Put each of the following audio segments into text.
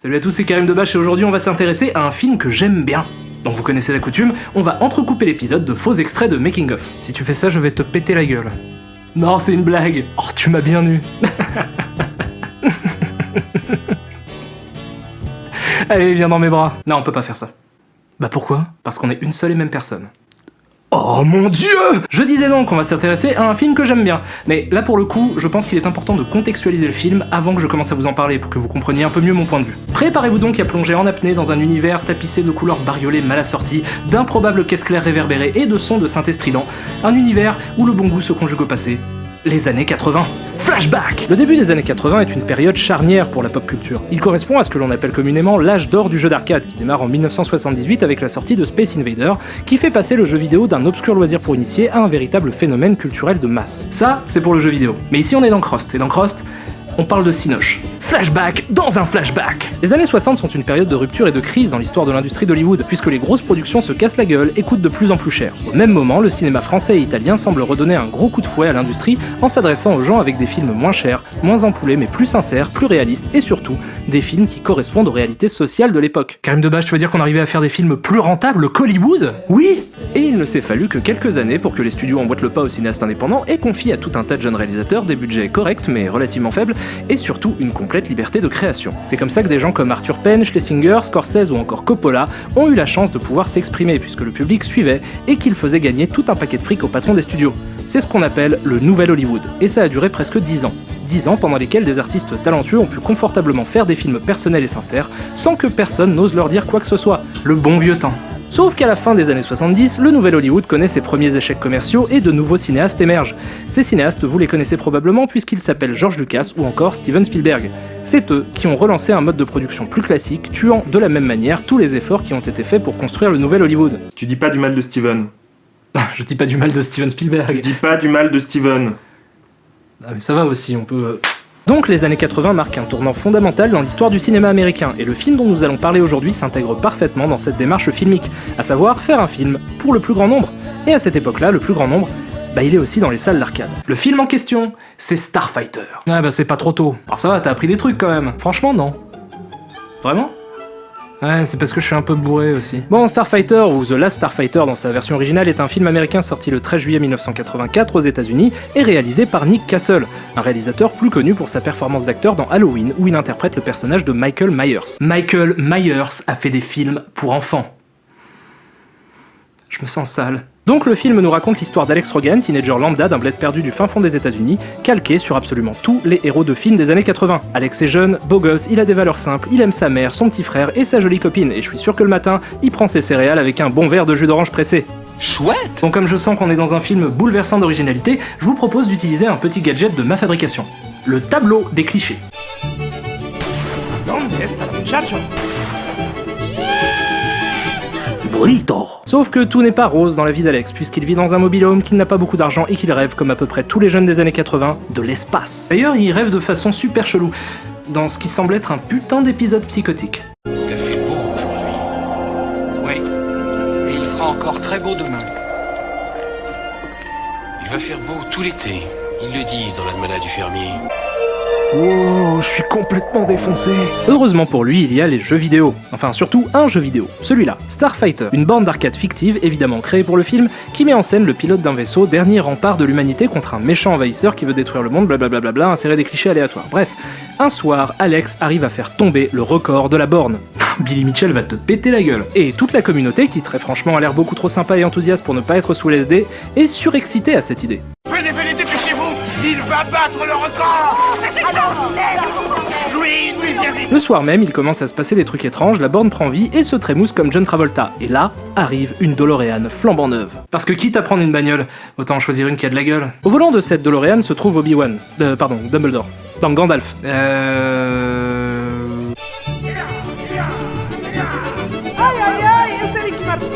Salut à tous, c'est Karim Debache et aujourd'hui on va s'intéresser à un film que j'aime bien. Donc vous connaissez la coutume, on va entrecouper l'épisode de faux extraits de making of. Si tu fais ça, je vais te péter la gueule. Non, c'est une blague. Oh, tu m'as bien eu. Allez, viens dans mes bras. Non, on peut pas faire ça. Bah pourquoi? Parce qu'on est une seule et même personne. Oh mon dieu! Je disais donc qu'on va s'intéresser à un film que j'aime bien. Mais là pour le coup, je pense qu'il est important de contextualiser le film avant que je commence à vous en parler pour que vous compreniez un peu mieux mon point de vue. Préparez-vous donc à plonger en apnée dans un univers tapissé de couleurs bariolées mal assorties, d'improbables caisses claires réverbérées et de sons de synthé stridents. Un univers où le bon goût se conjugue au passé. Les années 80. Flashback! Le début des années 80 est une période charnière pour la pop culture. Il correspond à ce que l'on appelle communément l'âge d'or du jeu d'arcade, qui démarre en 1978 avec la sortie de Space Invader, qui fait passer le jeu vidéo d'un obscur loisir pour initiés à un véritable phénomène culturel de masse. Ça, c'est pour le jeu vidéo. Mais ici on est dans Crost, et dans Crost, on parle de cinoche. Flashback dans un flashback! Les années 60 sont une période de rupture et de crise dans l'histoire de l'industrie d'Hollywood, puisque les grosses productions se cassent la gueule et coûtent de plus en plus cher. Au même moment, le cinéma français et italien semble redonner un gros coup de fouet à l'industrie en s'adressant aux gens avec des films moins chers, moins empoulés mais plus sincères, plus réalistes et surtout, des films qui correspondent aux réalités sociales de l'époque. Karim Debache, tu veux dire qu'on arrivait à faire des films plus rentables qu'Hollywood? Oui! Et il ne s'est fallu que quelques années pour que les studios emboîtent le pas aux cinéastes indépendants et confient à tout un tas de jeunes réalisateurs des budgets corrects mais relativement faibles et surtout une complète liberté de création. C'est comme ça que des gens comme Arthur Penn, Schlesinger, Scorsese ou encore Coppola ont eu la chance de pouvoir s'exprimer puisque le public suivait et qu'ils faisaient gagner tout un paquet de fric au patron des studios. C'est ce qu'on appelle le nouvel Hollywood, et ça a duré presque 10 ans. 10 ans pendant lesquels des artistes talentueux ont pu confortablement faire des films personnels et sincères sans que personne n'ose leur dire quoi que ce soit. Le bon vieux temps. Sauf qu'à la fin des années 70, le nouvel Hollywood connaît ses premiers échecs commerciaux et de nouveaux cinéastes émergent. Ces cinéastes, vous les connaissez probablement puisqu'ils s'appellent George Lucas ou encore Steven Spielberg. C'est eux qui ont relancé un mode de production plus classique, tuant de la même manière tous les efforts qui ont été faits pour construire le nouvel Hollywood. Tu dis pas du mal de Steven. Je dis pas du mal de Steven Spielberg. Tu dis pas du mal de Steven. Ah mais ça va aussi, on peut... Donc les années 80 marquent un tournant fondamental dans l'histoire du cinéma américain, et le film dont nous allons parler aujourd'hui s'intègre parfaitement dans cette démarche filmique, à savoir faire un film pour le plus grand nombre. Et à cette époque-là, le plus grand nombre, il est aussi dans les salles d'arcade. Le film en question, c'est Starfighter. Ah bah c'est pas trop tôt. Alors ça va, t'as appris des trucs quand même. Franchement, non. Vraiment ? Ouais, c'est parce que je suis un peu bourré aussi. Bon, Starfighter, ou The Last Starfighter dans sa version originale, est un film américain sorti le 13 juillet 1984 aux États-Unis et réalisé par Nick Castle, un réalisateur plus connu pour sa performance d'acteur dans Halloween, où il interprète le personnage de Michael Myers. Michael Myers a fait des films pour enfants. Je me sens sale. Donc le film nous raconte l'histoire d'Alex Rogan, teenager lambda d'un bled perdu du fin fond des États-Unis, calqué sur absolument tous les héros de films des années 80. Alex est jeune, beau gosse, il a des valeurs simples, il aime sa mère, son petit frère et sa jolie copine, et je suis sûr que le matin, il prend ses céréales avec un bon verre de jus d'orange pressé. Chouette! Donc comme je sens qu'on est dans un film bouleversant d'originalité, je vous propose d'utiliser un petit gadget de ma fabrication. Le tableau des clichés. Sauf que tout n'est pas rose dans la vie d'Alex, puisqu'il vit dans un mobil-home, qu'il n'a pas beaucoup d'argent et qu'il rêve, comme à peu près tous les jeunes des années 80, de l'espace. D'ailleurs, il rêve de façon super chelou, dans ce qui semble être un putain d'épisode psychotique. Il a fait beau aujourd'hui. Oui, et il fera encore très beau demain. Il va faire beau tout l'été. Ils le disent dans l'almanach du fermier. Oh, je suis complètement défoncé. Heureusement pour lui, il y a les jeux vidéo. Enfin, surtout un jeu vidéo. Celui-là, Starfighter. Une borne d'arcade fictive, évidemment créée pour le film, qui met en scène le pilote d'un vaisseau, dernier rempart de l'humanité contre un méchant envahisseur qui veut détruire le monde, blablabla, insérer des clichés aléatoires. Bref, un soir, Alex arrive à faire tomber le record de la borne. Billy Mitchell va te péter la gueule. Et toute la communauté, qui très franchement a l'air beaucoup trop sympa et enthousiaste pour ne pas être sous LSD, est surexcitée à cette idée. Venez, dépêchez-vous! Il va battre le record! C'est extraordinaire! Louis, viens vite! Le soir même, il commence à se passer des trucs étranges, la borne prend vie et se trémousse comme John Travolta. Et là, arrive une DeLorean flambant neuve. Parce que quitte à prendre une bagnole, autant choisir une qui a de la gueule. Au volant de cette DeLorean se trouve Obi-Wan. Dumbledore. Non, Gandalf. Aïe aïe aïe, c'est Ricky Martin!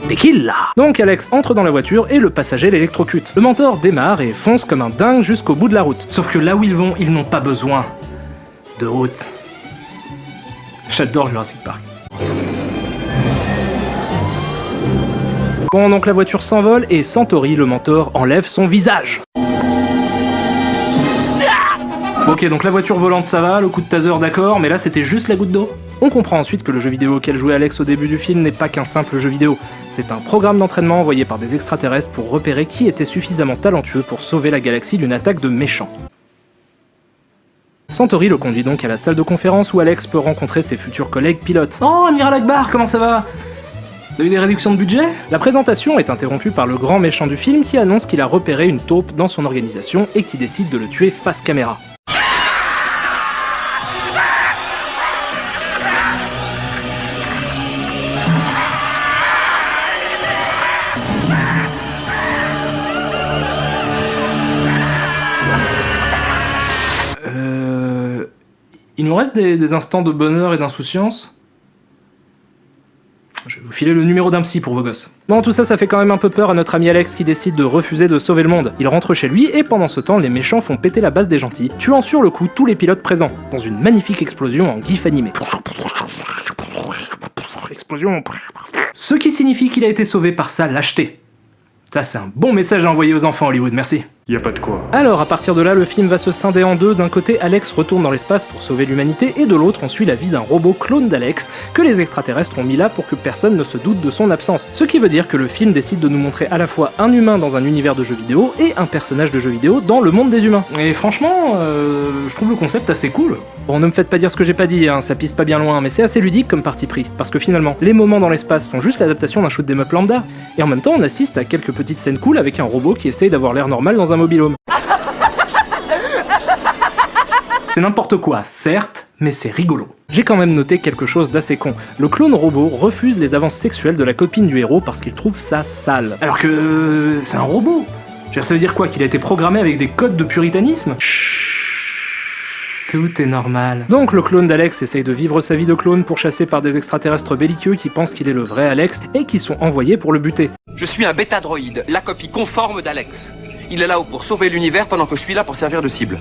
Tequila! Donc Alex entre dans la voiture et le passager l'électrocute. Le mentor démarre et fonce comme un dingue jusqu'au bout de la route. Sauf que là où ils vont, ils n'ont pas besoin de route. J'adore Jurassic Park. Bon, donc la voiture s'envole et Centauri, le mentor, enlève son visage. Bon, Ok, donc la voiture volante ça va, le coup de taser d'accord, mais là c'était juste la goutte d'eau. On comprend ensuite que le jeu vidéo auquel jouait Alex au début du film n'est pas qu'un simple jeu vidéo. C'est un programme d'entraînement envoyé par des extraterrestres pour repérer qui était suffisamment talentueux pour sauver la galaxie d'une attaque de méchants. Centauri le conduit donc à la salle de conférence où Alex peut rencontrer ses futurs collègues pilotes. Oh, Amiral Akbar, comment ça va? Vous avez eu des réductions de budget? La présentation est interrompue par le grand méchant du film qui annonce qu'il a repéré une taupe dans son organisation et qui décide de le tuer face caméra. Il nous reste des instants de bonheur et d'insouciance. Je vais vous filer le numéro d'un psy pour vos gosses. Bon, tout ça, ça fait quand même un peu peur à notre ami Alex qui décide de refuser de sauver le monde. Il rentre chez lui et pendant ce temps, les méchants font péter la base des gentils, tuant sur le coup tous les pilotes présents, dans une magnifique explosion en gif animé. Explosion. Ce qui signifie qu'il a été sauvé par sa lâcheté. Ça, c'est un bon message à envoyer aux enfants Hollywood, merci. Y a pas de quoi. Alors, à partir de là, le film va se scinder en deux. D'un côté, Alex retourne dans l'espace pour sauver l'humanité, et de l'autre, on suit la vie d'un robot clone d'Alex, que les extraterrestres ont mis là pour que personne ne se doute de son absence. Ce qui veut dire que le film décide de nous montrer à la fois un humain dans un univers de jeux vidéo, et un personnage de jeux vidéo dans le monde des humains. Et franchement, je trouve le concept assez cool. Bon, ne me faites pas dire ce que j'ai pas dit, hein, ça pisse pas bien loin, mais c'est assez ludique comme parti pris, parce que finalement, les moments dans l'espace sont juste l'adaptation d'un shoot 'em up lambda, et en même temps, on assiste à quelques petites scènes cool avec un robot qui essaye d'avoir l'air normal dans un mobil-home. C'est n'importe quoi, certes, mais c'est rigolo. J'ai quand même noté quelque chose d'assez con. Le clone robot refuse les avances sexuelles de la copine du héros parce qu'il trouve ça sale. Alors que c'est un robot. Je veux dire, ça veut dire quoi? Qu'il a été programmé avec des codes de puritanisme? Chut. Tout est normal. Donc le clone d'Alex essaye de vivre sa vie de clone pourchassé par des extraterrestres belliqueux qui pensent qu'il est le vrai Alex et qui sont envoyés pour le buter. Je suis un bêta-droïde, la copie conforme d'Alex. Il est là-haut pour sauver l'univers pendant que je suis là pour servir de cible.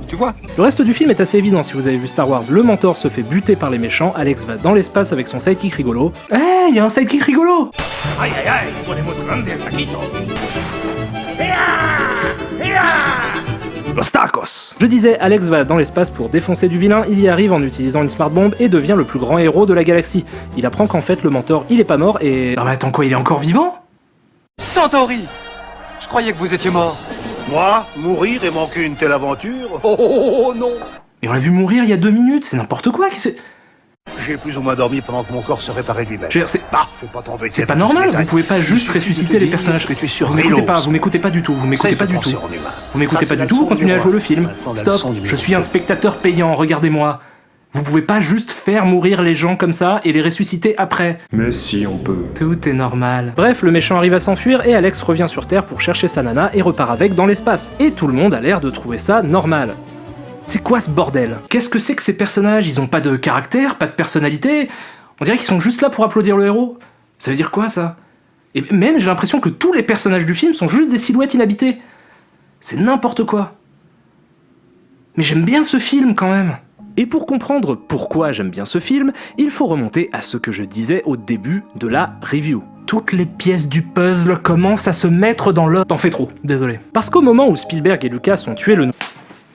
Tu vois? Le reste du film est assez évident si vous avez vu Star Wars. Le mentor se fait buter par les méchants, Alex va dans l'espace avec son sidekick rigolo. Eh, y a un sidekick rigolo! Aïe aïe aïe, podemos grande el taquito. Los tacos! Je disais, Alex va dans l'espace pour défoncer du vilain, il y arrive en utilisant une smart bomb et devient le plus grand héros de la galaxie. Il apprend qu'en fait le mentor il est pas mort et... Non mais attends quoi, il est encore vivant? Centauri! Je croyais que vous étiez mort. Moi, mourir et manquer une telle aventure? Oh non! Mais on l'a vu mourir il y a 2 minutes, c'est n'importe quoi, qu'est-ce que... J'ai plus ou moins dormi pendant que mon corps se réparait lui-même. Je veux dire, c'est... Bah, faut pas t'embêter. C'est pas avec normal, ces vous détails. pouvez pas juste Il suffit ressusciter de te les dire personnages. que tu es sur Vous m'écoutez Relos. vous m'écoutez pas du tout, vous m'écoutez Cesse pas de du penser tout. en humain. Vous m'écoutez Ça, pas c'est du tout, vous la leçon continuez à du jouer le roi. film. Maintenant, la Stop, leçon du je métier. suis un spectateur payant, regardez-moi. Vous pouvez pas juste faire mourir les gens comme ça et les ressusciter après. Mais si, on peut. Tout est normal. Bref, le méchant arrive à s'enfuir et Alex revient sur Terre pour chercher sa nana et repart avec dans l'espace. Et tout le monde a l'air de trouver ça normal. C'est quoi ce bordel? Qu'est-ce que c'est que ces personnages? Ils ont pas de caractère, pas de personnalité? On dirait qu'ils sont juste là pour applaudir le héros. Ça veut dire quoi ça? Et même j'ai l'impression que tous les personnages du film sont juste des silhouettes inhabitées. C'est n'importe quoi. Mais j'aime bien ce film quand même. Et pour comprendre pourquoi j'aime bien ce film, il faut remonter à ce que je disais au début de la review. Toutes les pièces du puzzle commencent à se mettre dans l'ordre. T'en fais trop, désolé. Parce qu'au moment où Spielberg et Lucas ont tué le...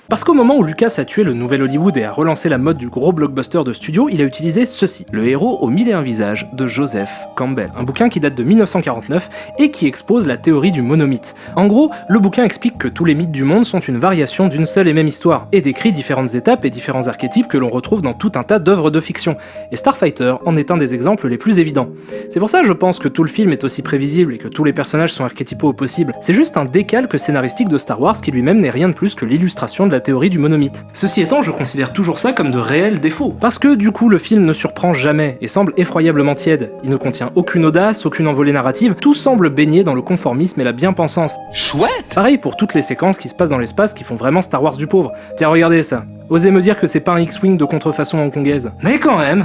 Parce qu'au moment où Lucas a tué le nouvel Hollywood et a relancé la mode du gros blockbuster de studio, il a utilisé ceci, Le héros aux 1001 visages de Joseph Campbell, un bouquin qui date de 1949 et qui expose la théorie du monomythe. En gros, le bouquin explique que tous les mythes du monde sont une variation d'une seule et même histoire, et décrit différentes étapes et différents archétypes que l'on retrouve dans tout un tas d'œuvres de fiction, et Starfighter en est un des exemples les plus évidents. C'est pour ça je pense que tout le film est aussi prévisible et que tous les personnages sont archétypaux au possible. C'est juste un décalque scénaristique de Star Wars qui lui-même n'est rien de plus que l'illustration de la théorie du monomythe. Ceci étant, je considère toujours ça comme de réels défauts. Parce que du coup, le film ne surprend jamais et semble effroyablement tiède. Il ne contient aucune audace, aucune envolée narrative, tout semble baigner dans le conformisme et la bien-pensance. Chouette! Pareil pour toutes les séquences qui se passent dans l'espace qui font vraiment Star Wars du pauvre. Tiens, regardez ça. Osez me dire que c'est pas un X-Wing de contrefaçon hongkongaise. Mais quand même,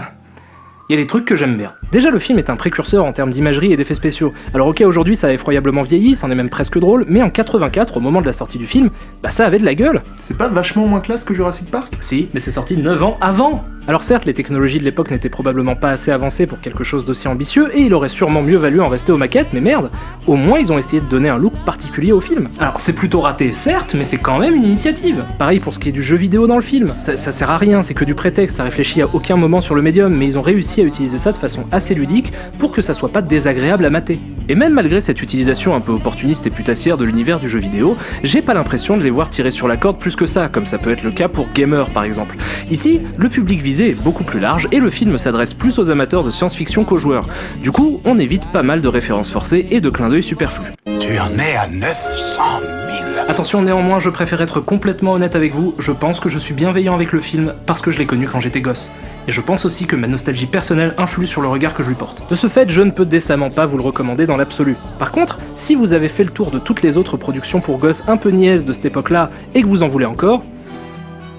il y a des trucs que j'aime bien. Déjà, le film est un précurseur en termes d'imagerie et d'effets spéciaux. Alors ok, aujourd'hui ça a effroyablement vieilli, c'en est même presque drôle, mais en 84, au moment de la sortie du film, bah ça avait de la gueule. C'est pas vachement moins classe que Jurassic Park? Si, mais c'est sorti 9 ans avant. Alors certes, les technologies de l'époque n'étaient probablement pas assez avancées pour quelque chose d'aussi ambitieux, et il aurait sûrement mieux valu en rester aux maquettes, mais merde, au moins ils ont essayé de donner un look particulier au film. Alors c'est plutôt raté, certes, mais c'est quand même une initiative. Pareil pour ce qui est du jeu vidéo dans le film, ça sert à rien, c'est que du prétexte, ça réfléchit à aucun moment sur le médium, mais ils ont réussi à utiliser ça de façon assez ludique pour que ça soit pas désagréable à mater. Et même malgré cette utilisation un peu opportuniste et putassière de l'univers du jeu vidéo, j'ai pas l'impression de les voir tirer sur la corde plus que ça, comme ça peut être le cas pour Gamer par exemple. Ici, le public visé est beaucoup plus large et le film s'adresse plus aux amateurs de science-fiction qu'aux joueurs. Du coup, on évite pas mal de références forcées et de clins d'œil superflus. Tu en es à 900 000. Attention néanmoins, je préfère être complètement honnête avec vous, je pense que je suis bienveillant avec le film parce que je l'ai connu quand j'étais gosse. Et je pense aussi que ma nostalgie personnelle influe sur le regard que je lui porte. De ce fait, je ne peux décemment pas vous le recommander dans l'absolu. Par contre, si vous avez fait le tour de toutes les autres productions pour gosses un peu niaises de cette époque-là et que vous en voulez encore,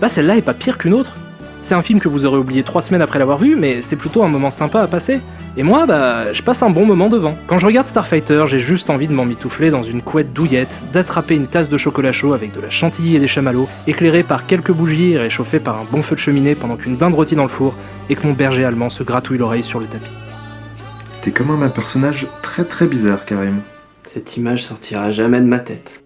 bah celle-là est pas pire qu'une autre. C'est un film que vous aurez oublié 3 semaines après l'avoir vu, mais c'est plutôt un moment sympa à passer. Et moi, bah, je passe un bon moment devant. Quand je regarde Starfighter, j'ai juste envie de m'emmitoufler dans une couette douillette, d'attraper une tasse de chocolat chaud avec de la chantilly et des chamallows, éclairée par quelques bougies et réchauffée par un bon feu de cheminée pendant qu'une dinde rôtie dans le four, et que mon berger allemand se gratouille l'oreille sur le tapis. T'es quand même un personnage très très bizarre, Karim. Cette image sortira jamais de ma tête.